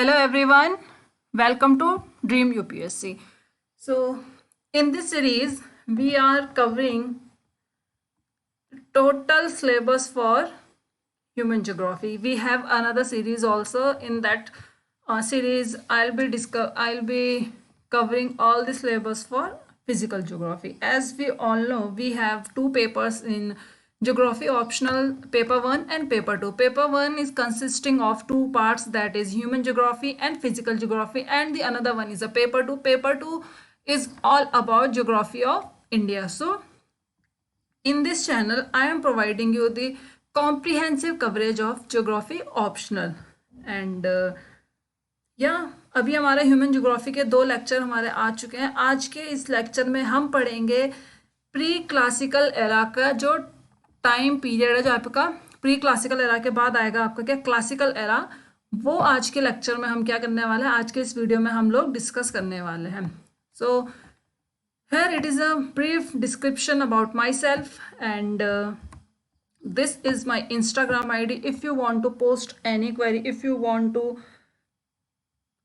Hello everyone, welcome to Dream UPSC. So, in this series, we are covering total syllabus for human geography. We have another series also. In that series, I'll be covering all the syllabus for physical geography. As we all know, we have two papers in geography optional, paper 1 and paper 2. Paper 1 is consisting of two parts, that is human geography and physical geography, and the another one is a paper 2. Paper 2 is all about geography of India. So in this channel, I am providing you the comprehensive coverage of geography optional. And अभी हमारा human geography के 2 lecture हमारे आ चुके हैं. आज के इस lecture में हम पढ़ेंगे प्री क्लासिकल एरा का जो टाइम पीरियड है, जो आपका प्री क्लासिकल एरा के बाद आएगा आपका क्या क्लासिकल एरा. वो आज के लेक्चर में हम क्या करने वाले हैं, आज के इस वीडियो में हम लोग डिस्कस करने वाले हैं. सो here it is a brief description about myself, and this is my Instagram ID. If you want to post any query, if you want to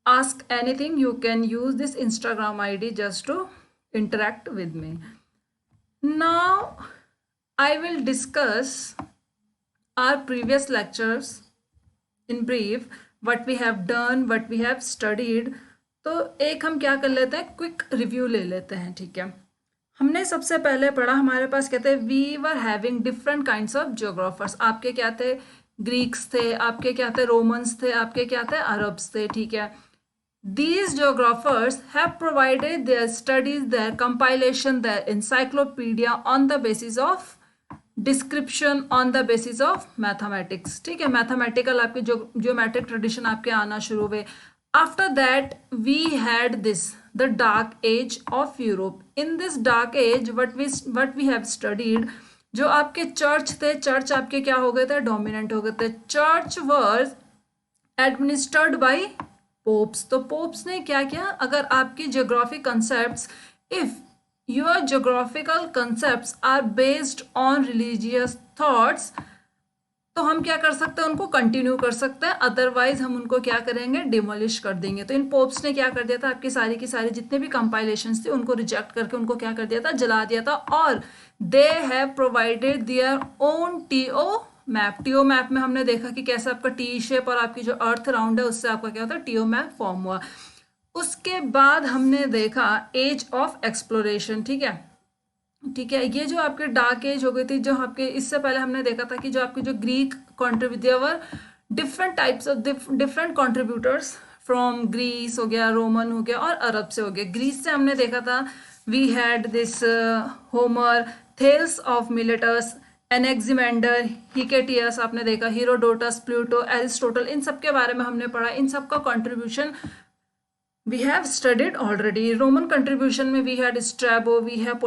ask anything, you can use this Instagram ID just to interact with me. Now I will discuss our previous lectures in brief, what we have done, what we have studied. तो एक हम क्या कर लेते हैं, quick review ले लेते हैं. ठीक है, हमने सबसे पहले पढ़ा, हमारे पास कहते हैं we were having different kinds of geographers. आपके क्या थे, ग्रीक्स थे, आपके क्या थे, रोमन्स थे, आपके क्या थे, अरब्स थे. ठीक है, these geographers have provided their studies, their compilation, their encyclopedia on the basis of description, on the basis of mathematics. ठीक है, मैथमेटिकल आपके ज्योमेट्रिक ट्रेडिशन आपके आना शुरू हुए. After that we had this the dark age of Europe. In this dark age what we have studied, जो आपके church थे, चर्च आपके क्या हो गए थे, डोमिनेंट हो गए थे. Church was administered by pops. तो पोप्स ने क्या किया, अगर आपकी geographic concepts, if your geographical concepts are based on religious thoughts, तो हम क्या कर सकते हैं, उनको कंटिन्यू कर सकते हैं. अदरवाइज हम उनको क्या करेंगे, डिमोलिश कर देंगे. तो इन पोप्स ने क्या कर दिया था, आपकी सारी की सारी जितने भी कंपाइलेशंस थे उनको रिजेक्ट करके उनको क्या कर दिया था, जला दिया था. और they have provided their own T O map. T O map में हमने देखा कि कैसे आपका टी शेप और आपकी जो अर्थ राउंड है उससे आपका क्या होता है, टीओ मैप फॉर्म हुआ. उसके बाद हमने देखा एज ऑफ एक्सप्लोरेशन. ठीक है, ठीक है, ये जो आपके डार्क एज हो गई थी, जो आपके इससे पहले हमने देखा था कि जो आपके जो Greek contributor, different types of different contributors from Greece हो गया, रोमन हो गया और अरब से हो गया. ग्रीस से हमने देखा था we had this Homer, Thales of Miletus, Anaximander, Hecataeus आपने देखा, हीरोडोटस, प्लूटो, एरिस्टोटल, इन सब के बारे में हमने पढ़ा. इन सब का contribution we have studied already. Roman contribution में we had Strabo, we have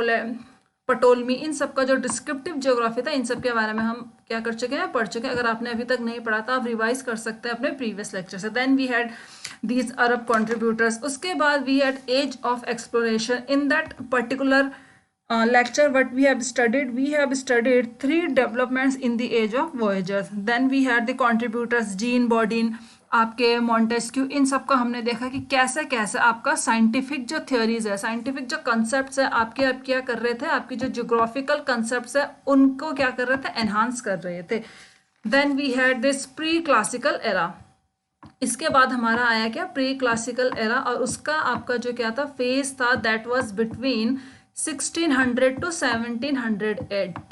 पटोलमी. इन सब का जो डिस्क्रिप्टिव ज्योग्राफी था, इन सब के बारे में हम क्या कर चुके हैं, पढ़ चुके हैं. अगर आपने अभी तक नहीं पढ़ा था, आप रिवाइज कर सकते हैं अपने प्रीवियस लेक्चर से. Then we had these Arab contributors. उसके बाद we had age of exploration. In that particular lecture what we have studied 3 developments in the age of voyagers. Then we had the contributors Jean Bodin, आपके Montesquieu. इन सब का हमने देखा कि कैसे कैसे आपका साइंटिफिक जो थ्योरीज है, साइंटिफिक जो कंसेप्ट्स है आपके, आप क्या कर रहे थे, आपकी जो जियोग्राफिकल कंसेप्ट्स है उनको क्या कर रहे थे, एनहांस कर रहे थे. Then we had this pre classical era. इसके बाद हमारा आया क्या, प्री क्लासिकल एरा. और उसका आपका जो क्या था, फेज था, that was between 1600 to 1700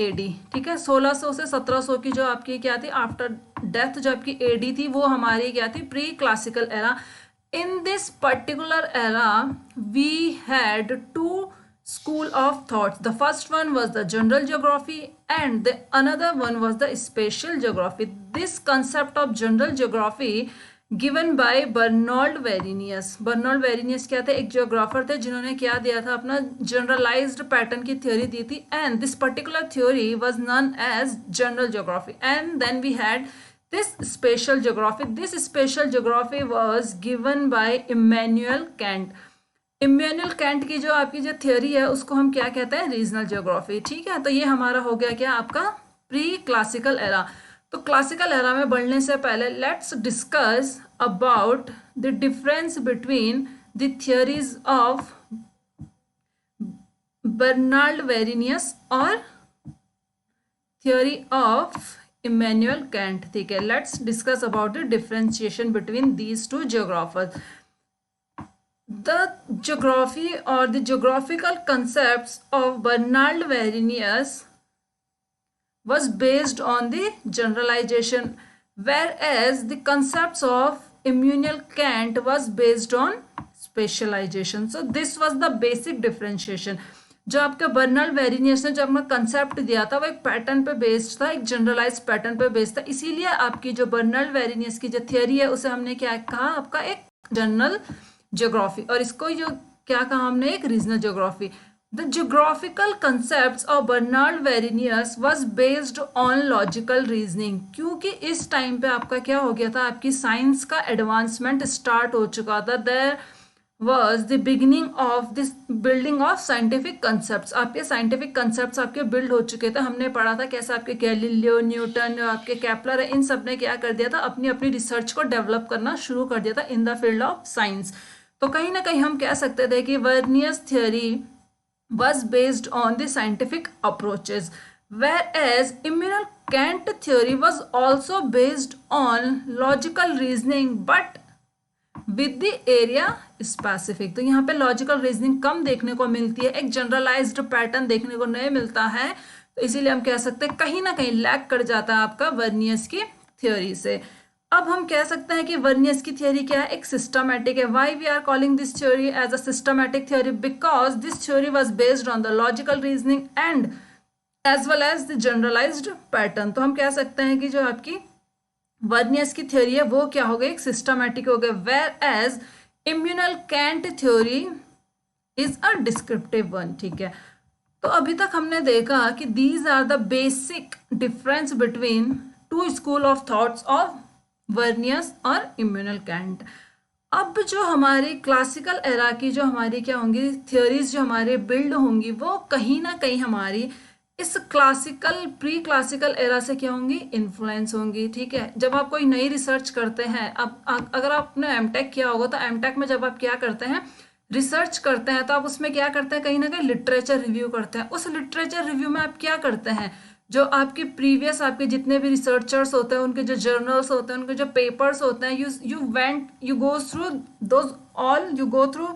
AD. ठीक है, 1600 से 1700 की जो आपकी क्या थी, आफ्टर डेथ जो आपकी एडी थी, वो हमारी क्या थी, pre classical era. In this particular era we had 2 school of thoughts. The first one was the general geography and the another one was the spatial geography. This concept of general geography given by बर्नोल्ड वेरिनियस. बर्नोल्ड वेरिनियस क्या थे, एक geographer थे जिन्होंने क्या दिया था, अपना generalised pattern की थ्योरी दी थी. And this particular theory was known as general geography. And then we had this spatial geography. This spatial geography was given by Immanuel Kant. Immanuel Kant की जो आपकी जो थ्योरी है उसको हम क्या कहते हैं, रीजनल ज्योग्राफी. ठीक है, तो ये हमारा हो गया क्या, आपका प्री क्लासिकल एरा. तो क्लासिकल एरा में बढ़ने से पहले let's discuss about the difference between the theories of Bernhard Varenius और थ्योरी ऑफ इमैनुअल कैंट। ठीक है, let's discuss about the differentiation between these two geographers. The geography or the geographical concepts of Bernard Verenius was based on the generalization, whereas the concepts of Immanuel Kant was based on specialization. So this was the basic differentiation. जो आपका Bernard वेरिनियस ने जो अपना concept दिया था वो एक pattern पे बेस्ड था, एक जनरलाइज पैटर्न पे बेस्ड था, इसीलिए आपकी जो बर्नार्ड वेरिनियस की जो थियोरी है उसे हमने क्या कहा, आपका एक जनरल ज्योग्राफी, और इसको जो क्या कहा हमने, एक regional geography. The geographical concepts of Bernhard Varenius was based on logical reasoning, क्योंकि इस टाइम पे आपका क्या हो गया था, आपकी साइंस का एडवांसमेंट स्टार्ट हो चुका था। There was the beginning of this building of scientific concepts, आपके साइंटिफिक कंसेप्ट्स आपके बिल्ड हो चुके थे। हमने पढ़ा था कैसे आपके गैलीलियो, न्यूटन, आपके केपलर है, इन सब ने क्या कर दिया था, अपनी अपनी रिसर्च को डेवलप करना शुरू कर दिया था in the field of science. तो कहीं ना कहीं हम कह सकते थे कि वर्नियस theory was based on the scientific approaches, whereas Immanuel Kant theory was also based on logical reasoning but with the area specific। तो यहाँ पे लॉजिकल रीजनिंग कम देखने को मिलती है, एक जनरलाइज्ड पैटर्न देखने को नहीं मिलता है, तो इसीलिए हम कह सकते हैं कहीं ना कहीं लैग कर जाता है आपका वर्नियस की थ्योरी से। अब हम कह सकते हैं कि वर्नियस की थ्योरी क्या है, एक सिस्टमैटिक है। Why we are calling this theory as a systematic theory, because this theory was based on the logical reasoning and as well as the generalised pattern. तो हम कह सकते हैं कि जो आपकी वर्नियस की थ्योरी है वो क्या हो गई, एक सिस्टमैटिक हो गई, whereas Immanuel Kant theory is a descriptive one. ठीक है, तो अभी तक हमने देखा कि these are the basic difference between two school of thoughts of Varenius और इम्मानुएल कैंट। अब जो हमारी क्लासिकल एरा की जो हमारी क्या होंगी थ्योरीज जो हमारे बिल्ड होंगी वो कहीं ना कहीं हमारी इस क्लासिकल प्री क्लासिकल एरा से क्या होंगी, इन्फ्लुएंस होंगी। ठीक है, जब आप कोई नई रिसर्च करते हैं, अब अगर आपने एमटेक किया होगा तो एमटेक में जब आप क्या करते हैं, रिसर्च करते हैं, तो आप उसमें क्या करते हैं, कहीं ना कहीं लिटरेचर रिव्यू करते हैं। उस लिटरेचर रिव्यू में आप क्या करते हैं, जो आपके प्रीवियस आपके जितने भी रिसर्चर्स होते हैं, उनके जो जर्नल्स होते हैं, उनके जो पेपर्स होते हैं, you go through those all, you go through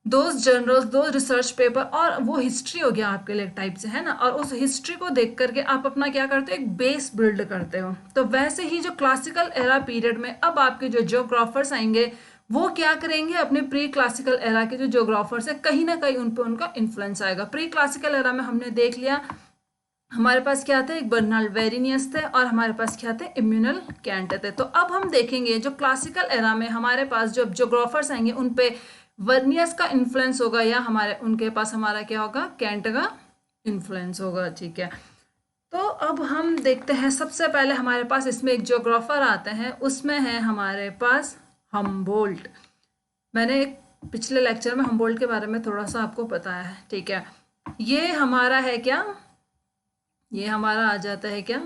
those journals, दो रिसर्च पेपर, और वो हिस्ट्री हो गया आपके लिए एक टाइप से, है ना। और उस हिस्ट्री को देख करके आप अपना क्या करते हो, एक बेस बिल्ड करते हो। तो वैसे ही जो क्लासिकल एरा पीरियड में अब आपके जो जियोग्राफर्स आएंगे वो क्या करेंगे, अपने प्री क्लासिकल एरा के जो जियोग्राफर्स है कहीं ना कहीं उन पर उनका इन्फ्लुएंस आएगा। प्री क्लासिकल एरा में हमने देख लिया हमारे पास क्या थे, एक बर्नार्ड वेरिनियस थे और हमारे पास क्या थे, इम्मानुएल कैंट थे। तो अब हम देखेंगे जो क्लासिकल एरा में हमारे पास जो जियोग्राफर्स आएंगे उन पे वर्नियस का इन्फ्लुएंस होगा या हमारे उनके पास हमारा क्या होगा, कैंट का इन्फ्लुएंस होगा। ठीक है, तो अब हम देखते हैं सबसे पहले हमारे पास इसमें एक जियोग्राफर आते हैं, उसमें है हमारे पास हम्बोल्ट। मैंने एक पिछले लेक्चर में हम्बोल्ट के बारे में थोड़ा सा आपको बताया है। ठीक है, ये हमारा है क्या, ये हमारा आ जाता है क्या,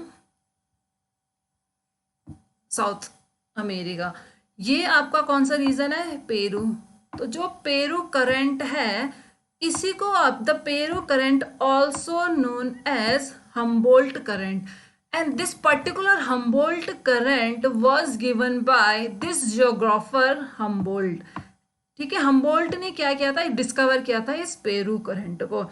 साउथ अमेरिका। ये आपका कौन सा रीजन है, पेरू। तो जो पेरू करंट है इसी को आप the Peru current also known as Humboldt current, and this particular Humboldt current was given by this geographer Humboldt. ठीक है, हम्बोल्ट ने क्या किया था, डिस्कवर किया था इस पेरू करंट को।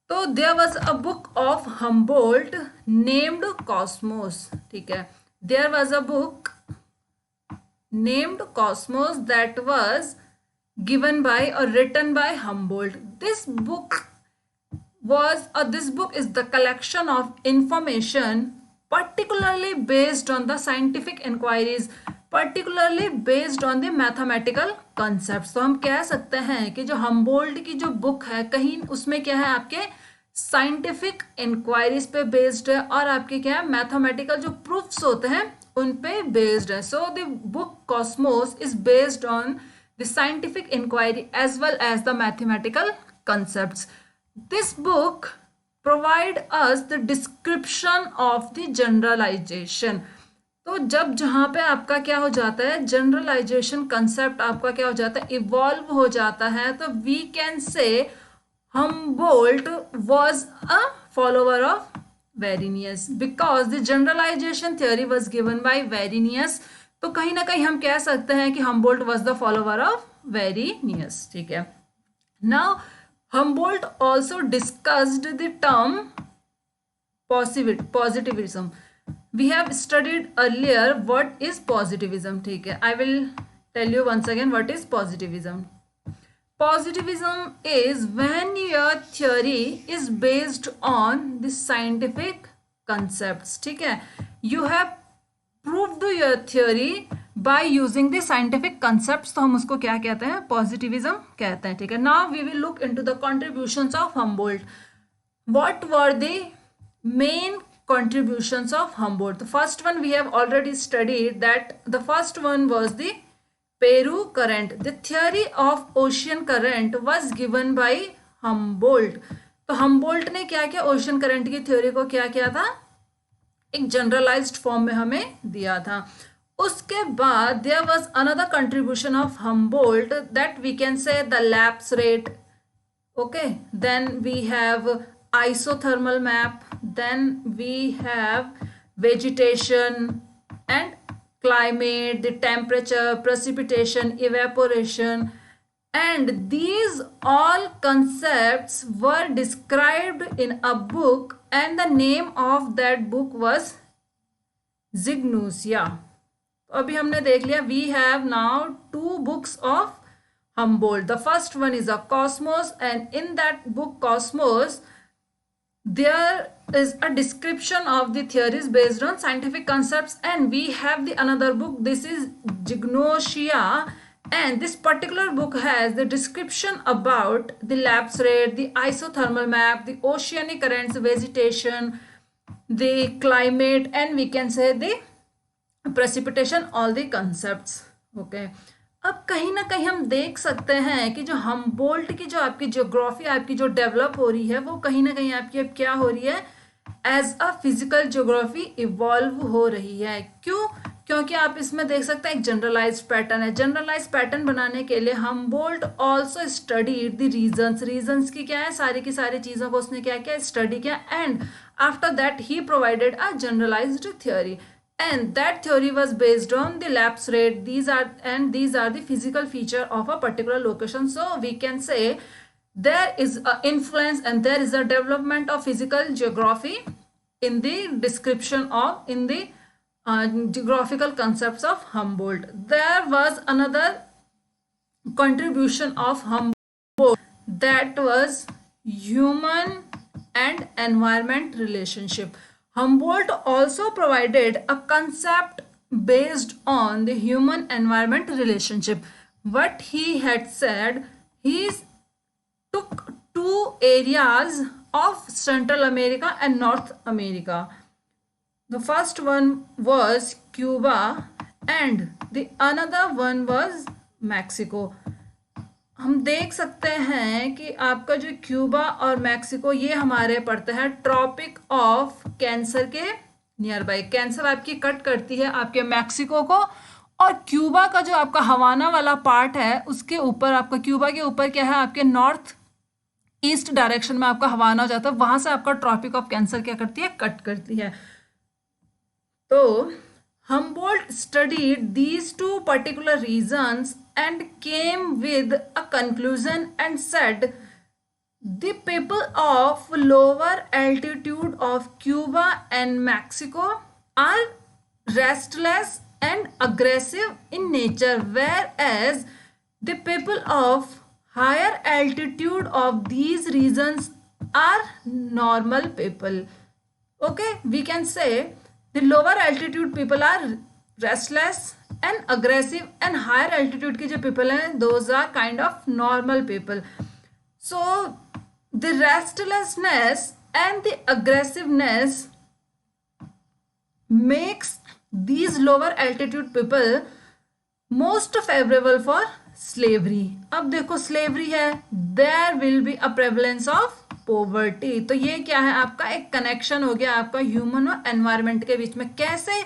तो there was a book of Humboldt named Cosmos. ठीक है, there was a book named Cosmos that was given by or written by Humboldt. This book is the collection of information particularly based on the scientific inquiries, particularly based on the mathematical concepts। तो हम कह सकते हैं कि जो Humboldt की जो book है कहीं उसमें क्या है, आपके साइंटिफिक इंक्वायरीज पे बेस्ड है और आपके क्या है, मैथमेटिकल जो प्रूफ्स होते हैं उन पे बेस्ड है। So the book Cosmos is based on the scientific inquiry as well as the mathematical concepts. This book provide us the description of the generalisation. तो जब जहाँ पे आपका क्या हो जाता है, जनरलाइजेशन कंसेप्ट आपका क्या हो जाता है, इवॉल्व हो जाता है, तो we can say Humboldt was a follower of Varenius because the generalization theory was given by Varenius। तो कहीं ना कहीं हम कह सकते हैं कि Humboldt was the follower of Varenius, ठीक है। Now Humboldt also discussed the term positivism। We have studied earlier what is positivism, ठीक है। I will tell you once again what is positivism। Positivism is when your theory is based on the scientific concepts, ठीक है। You have proved your theory by using the scientific concepts, तो हम उसको क्या कहते हैं, positivism कहते हैं, ठीक है। Now we will look into the contributions of Humboldt। What were the main contributions of Humboldt? The first one we have already studied, that the first one was the Peru current। The theory of ocean current was given by Humboldt। तो Humboldt ने क्या किया, ocean current की theory को क्या किया था, एक जनरलाइज्ड फॉर्म में हमें दिया था। उसके बाद there was another contribution of Humboldt that we can say the lapse rate, okay. Then we have isothermal map, then we have vegetation and climate, the temperature, precipitation, evaporation, and these all concepts were described in a book, and the name of that book was Zygmusia। तो अभी हमने देख लिया, we have now 2 books of Humboldt। The first one is a Cosmos, and in that book Cosmos there is a description of the theories based on scientific concepts, and we have the another book, this is Zygmusia, and this particular book has the description about the lapse rate, the isothermal map, the oceanic currents, vegetation, the climate, and we can say the precipitation, all the concepts, okay। अब कहीं ना कहीं हम देख सकते हैं कि जो Humboldt की जो आपकी ज्योग्राफी आपकी जो डेवलप हो रही है, वो कहीं ना कहीं आपकी अब क्या हो रही है, as a physical geography evolve हो रही है। क्यों? क्योंकि आप इसमें देख सकते हैं एक जनरलाइज्ड पैटर्न है। जनरलाइज्ड पैटर्न बनाने के लिए Humboldt also studied the regions. Regions की क्या है, सारी की सारी चीज़ों को उसने क्या किया, स्टडी किया, and after that he provided a generalised theory, and that theory was based on the lapse rate। these are the physical feature of a particular location। So we can say there is a influence and there is a development of physical geography in the description of, in the geographical concepts of Humboldt। There was another contribution of Humboldt, that was human and environment relationship। Humboldt also provided a concept based on the human environment relationship। What he had said, he took 2 areas of Central America and North America। The first one was Cuba and the another one was Mexico। हम देख सकते हैं कि आपका जो Cuba और Mexico ये हमारे पड़ते हैं ट्रॉपिक ऑफ कैंसर के नियर बाई। कैंसर आपकी कट करती है आपके मैक्सिको को, और क्यूबा का जो आपका हवाना वाला पार्ट है उसके ऊपर, आपका क्यूबा के ऊपर क्या है, आपके नॉर्थ ईस्ट डायरेक्शन में आपका हवाना हो जाता है, वहां से आपका ट्रॉपिक ऑफ कैंसर क्या करती है, कट करती है। तो Humboldt studied these 2 particular regions and came with a conclusion and said the people of lower altitude of Cuba and Mexico are restless and aggressive in nature, whereas the people of higher altitude of these regions are normal people। Okay, we can say the lower altitude people are restless and aggressive, and higher altitude के जो people हैं those are kind of normal people। So the restlessness and the aggressiveness makes these lower altitude people most favorable for slavery। अब देखो slavery है, there will be a prevalence of poverty. तो ये क्या है आपका एक कनेक्शन हो गया आपका ह्यूमन और एनवायरमेंट के बीच में, कैसे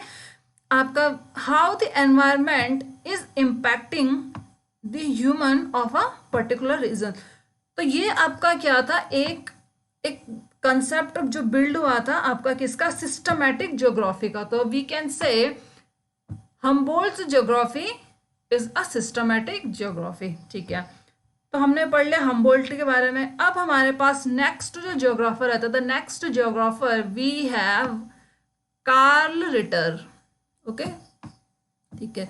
आपका how the environment is impacting the human of a particular region. तो ये आपका क्या था, एक कंसेप्ट जो बिल्ड हुआ था आपका किसका, सिस्टमैटिक ज्योग्राफी का। तो we can say Humboldt's geography is a systematic geography. ठीक है, तो हमने पढ़ लिया हम्बोल्ट के बारे में। अब हमारे पास नेक्स्ट जो ज्योग्राफर रहता था, next geographer we have Carl Ritter. Okay, ठीक है,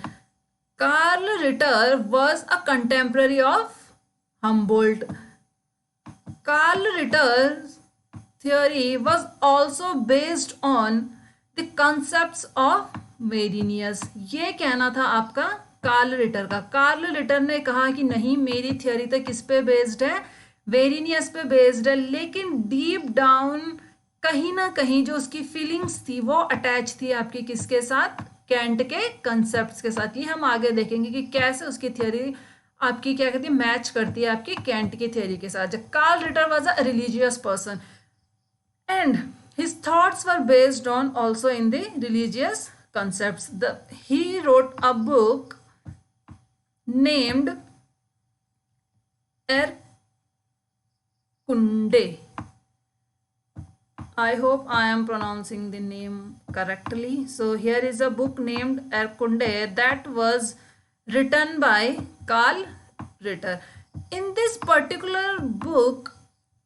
Karl Ritter was a contemporary of Humboldt. Carl Ritter's theory was also based on the concepts of Varenius. ये कहना था आपका कार्ल रिटर का। कार्ल रिटर ने कहा कि नहीं, मेरी थियोरी तो किस पे बेस्ड है, वेरिनियस पे बेस्ड है, लेकिन डीप डाउन कहीं ना कहीं जो उसकी फीलिंग्स थी वो अटैच थी आपकी किसके साथ, कैंट के कंसेप्ट्स के साथ। ये हम आगे देखेंगे कि कैसे उसकी थियोरी आपकी क्या कहती है, मैच करती है आपकी कैंट की थियोरी के साथ। Carl Ritter was a religious person and his thoughts were based on also in the religious concepts. He wrote a book named Erkunde. I hope I am pronouncing the name correctly. So here is a book named Erkunde that was written by Carl Ritter. In this particular book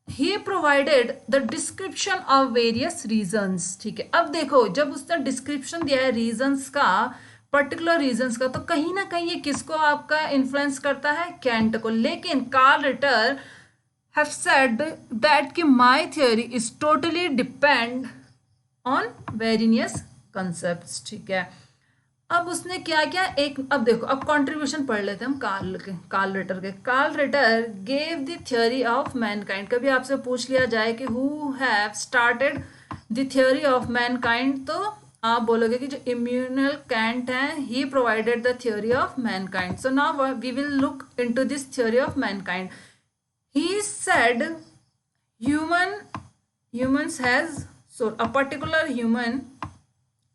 he provided the description of various reasons। ठीक है, अब देखो जब उसने description दिया है reasons का, particular reasons का, तो कहीं ना कहीं ये किसको आपका इन्फ्लुएंस करता है, कैंट को। लेकिन Karl Ritter have said that कि my theory is totally depend on various concepts. ठीक है, अब उसने क्या क्या अब देखो, अब कंट्रीब्यूशन पढ़ लेते हैं हम कार्ल रिटर के। Karl Ritter gave the theory of mankind. कभी आपसे पूछ लिया जाए कि who have started the theory of mankind, तो आप बोलोगे कि जो इम्यूनल कैंट है, he provided the theory of mankind. So now we will look into this theory of mankind. He said humans has soul, a particular human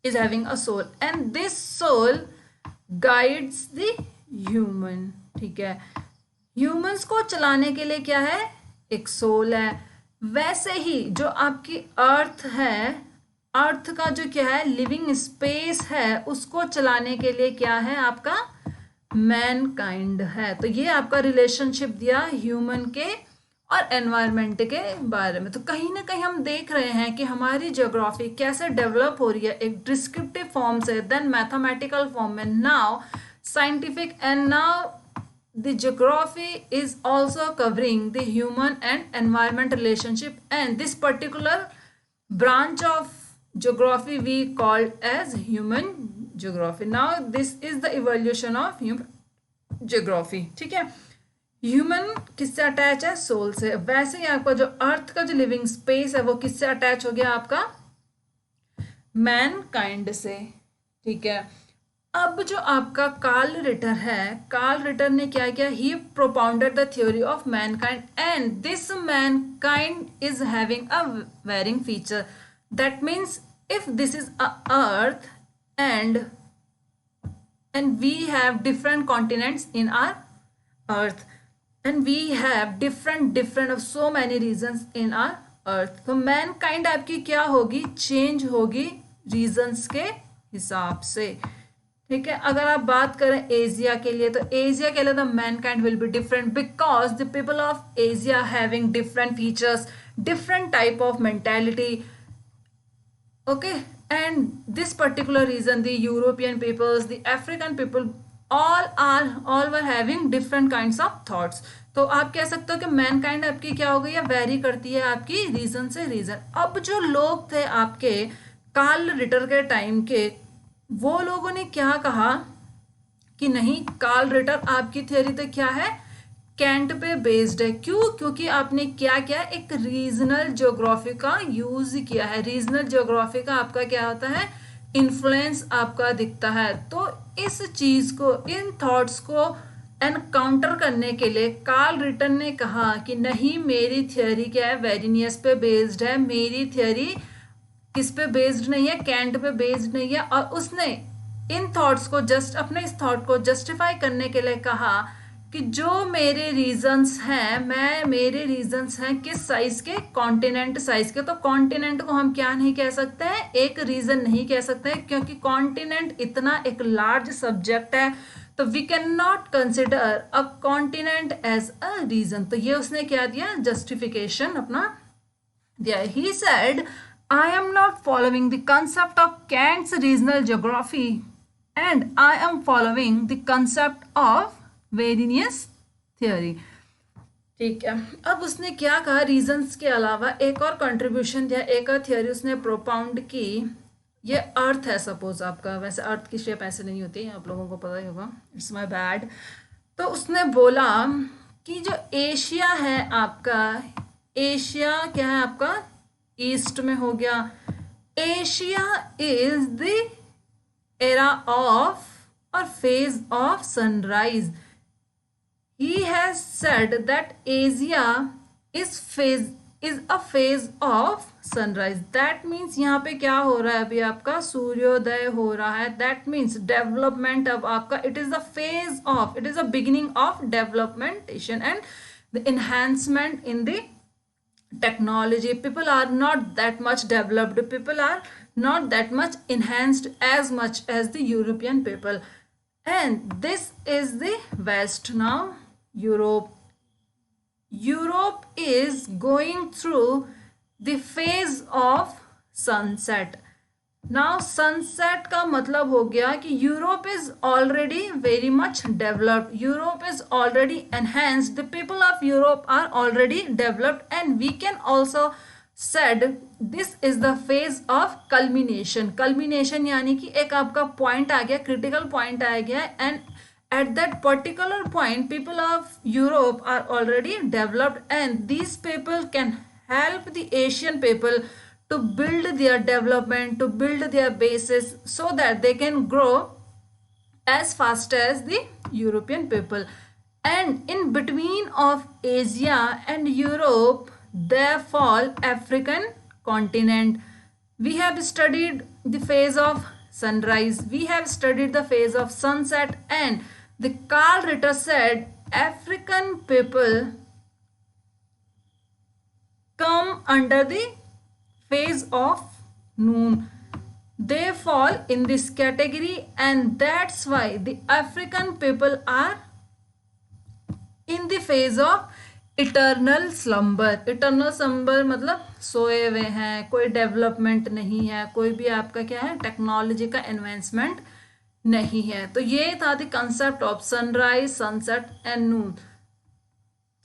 is having a soul and this soul guides the human। ठीक है, humans को चलाने के लिए क्या है, एक soul है। वैसे ही जो आपकी अर्थ है, अर्थ का जो क्या है लिविंग स्पेस है, उसको चलाने के लिए क्या है आपका मैनकाइंड है। तो ये आपका रिलेशनशिप दिया ह्यूमन के और एनवायरनमेंट के बारे में। तो कहीं ना कहीं हम देख रहे हैं कि हमारी ज्योग्राफी कैसे डेवलप हो रही है, एक डिस्क्रिप्टिव फॉर्म से, देन मैथमेटिकल फॉर्म में, now scientific, and now the geography is also covering the human and environment relationship, and this particular branch of geography we called as human geography। now this is the evolution of human geography। ठीक है, human किससे attach है, soul से। वैसे ही आपका जो अर्थ का जो लिविंग स्पेस है वो किससे अटैच हो गया आपका मैनकाइंड से। ठीक है, अब जो आपका कार्ल रिटर है, कार्ल रिटर ने क्या किया, he propounded the theory of mankind and this mankind is having a varying feature. That means if this is a earth and we have different continents in our earth and we have different of so many regions in our earth। तो Mankind आपकी क्या होगी, change होगी regions के हिसाब से। ठीक है, अगर आप बात करें एशिया के लिए, तो एशिया के लिए the mankind will be different because the people of Asia having different features, different type of mentality. Okay, and this particular region the European peoples, the African people, all were having different kinds of thoughts। तो आप कह सकते हो कि Mankind आपकी क्या हो गई है, वेरी करती है आपकी रीजन से रीजन। अब जो लोग थे आपके कार्ल रिटर के टाइम के, वो लोगों ने क्या कहा कि नहीं, कार्ल रिटर आपकी थ्योरी तो क्या है, कैंट पे बेस्ड है। क्यों, क्योंकि आपने क्या किया, एक रीजनल ज्योग्राफी का यूज किया है। रीजनल ज्योग्राफी का आपका क्या होता है, इन्फ्लुएंस आपका दिखता है। तो इस चीज को, इन थॉट्स को एनकाउंटर करने के लिए कार्ल रिटन ने कहा कि नहीं, मेरी थियोरी क्या है, वेरिनियस पे बेस्ड है, मेरी थियोरी किस पे बेस्ड नहीं है, कैंट पे बेस्ड नहीं है। और उसने इन थॉट्स को अपने इस थॉट को जस्टिफाई करने के लिए कहा कि जो मेरे रीजंस हैं, मेरे रीजंस हैं किस साइज के, कॉन्टिनेंट साइज के। तो कॉन्टिनेंट को हम क्या नहीं कह सकते हैं, एक रीजन नहीं कह सकते हैं, क्योंकि कॉन्टिनेंट इतना एक लार्ज सब्जेक्ट है, तो we can not consider a continent as a region. तो ये उसने क्या दिया, जस्टिफिकेशन अपना दिया। He said, I am not following the concept of Kant's regional geography and I am following the concept of Arrhenius theory. ठीक है, अब उसने क्या कहा, रीजंस के अलावा एक और कंट्रीब्यूशन दिया, एक और थियोरी उसने प्रोपाउंड की। ये अर्थ है सपोज आपका, वैसे अर्थ की शेप ऐसे नहीं होती, आप लोगों को पता ही होगा, इट्स माय बैड। तो उसने बोला कि जो एशिया है आपका, एशिया क्या है आपका, ईस्ट में हो गया। Asia is the era of और phase of sunrise. He has said that Asia is a phase of sunrise. That means यहाँ पे क्या हो रहा है, अभी आपका सूर्योदय हो रहा है। दैट मीन्स डेवलपमेंट अब आपका, it is the phase of, it is the beginning of developmentation and the enhancement in the technology. People are not that much developed, people are not that much enhanced as much as the European people, and this is the West. Now Europe is going through the phase of sunset. Now sunset का मतलब हो गया कि Europe is already very much developed, Europe is already enhanced, the people of Europe are already developed, and we can also said this is the phase of culmination. Culmination यानी कि एक आपका point आ गया, क्रिटिकल पॉइंट आ गया, and at that particular point people of Europe are already developed, and these people can help the Asian people to build their development, to build their bases, so that they can grow as fast as the European people. And in between of Asia and Europe there fall African continent. We have studied the phase of sunrise, we have studied the phase of sunset, and the Carl Ritter said African people come under the phase of noon. They fall in this category, and that's why the African people are in the phase of eternal slumber. Eternal slumber मतलब सोए हुए हैं, कोई development नहीं है, कोई भी आपका क्या है, टेक्नोलॉजी का एडवांसमेंट नहीं है। तो ये था the concept of sunrise, sunset and noon.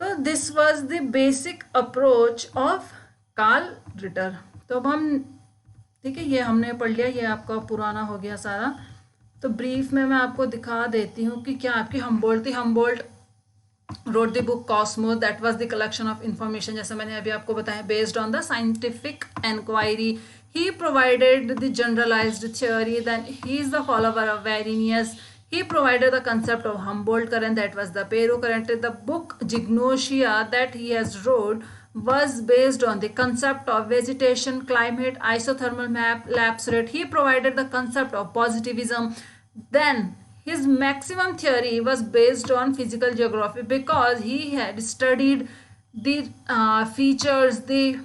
तो this was the basic approach of Karl Ritter. तो अब हम, ठीक है, ये हमने पढ़ लिया, ये आपका पुराना हो गया सारा। तो ब्रीफ में मैं आपको दिखा देती हूँ कि क्या आपकी हम्बोल्ट थी। Humboldt wrote the book Cosmos, that was the collection of information, जैसे मैंने अभी आपको बताया, based on the scientific inquiry. He provided the generalized theory, then he is the follower of Arrhenius. He provided the concept of Humboldt current, that was the Peru current. The book Gignosia that he has wrote was based on the concept of vegetation, climate, isothermal map, lapse rate. He provided the concept of positivism. Then his maximum theory was based on physical geography, because he had studied the features, the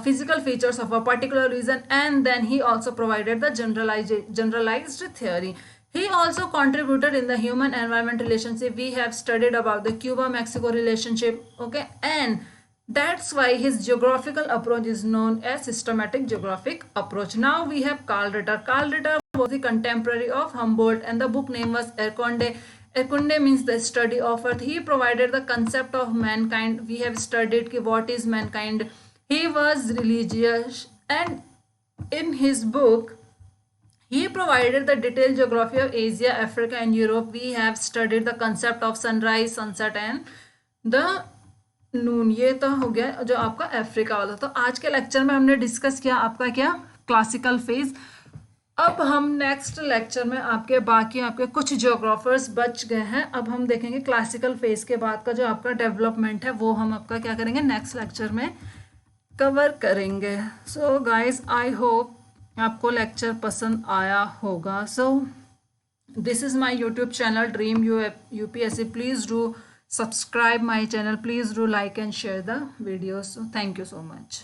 physical features of a particular region, and then he also provided the generalized theory. He also contributed in the human environment relationship. We have studied about the Cuba-Mexico relationship, okay, and that's why his geographical approach is known as systematic geographic approach. Now we have Carl Ritter. Carl Ritter was the contemporary of Humboldt, and the book name was Erkunde. Erkunde means the study of earth. He provided the concept of mankind. We have studied what is mankind. He was religious, and in his book he provided the detailed geography of Asia, Africa and Europe. We have studied the concept of sunrise, sunset and the नून। ये तो हो गया जो आपका Africa वाला। तो आज के लेक्चर में हमने डिस्कस किया आपका क्या, क्लासिकल फेज, अब हम नेक्स्ट लेक्चर में आपके कुछ ज्योग्राफर्स बच गए हैं। अब हम देखेंगे क्लासिकल फेज के बाद का जो आपका डेवलपमेंट है वो हम आपका क्या करेंगे नेक्स्ट लेक्चर में कवर करेंगे। सो गाइस आई होप आपको लेक्चर पसंद आया होगा। So this is my YouTube channel dream UPSC. Please do subscribe my channel, please do like and share the videos. So thank you so much.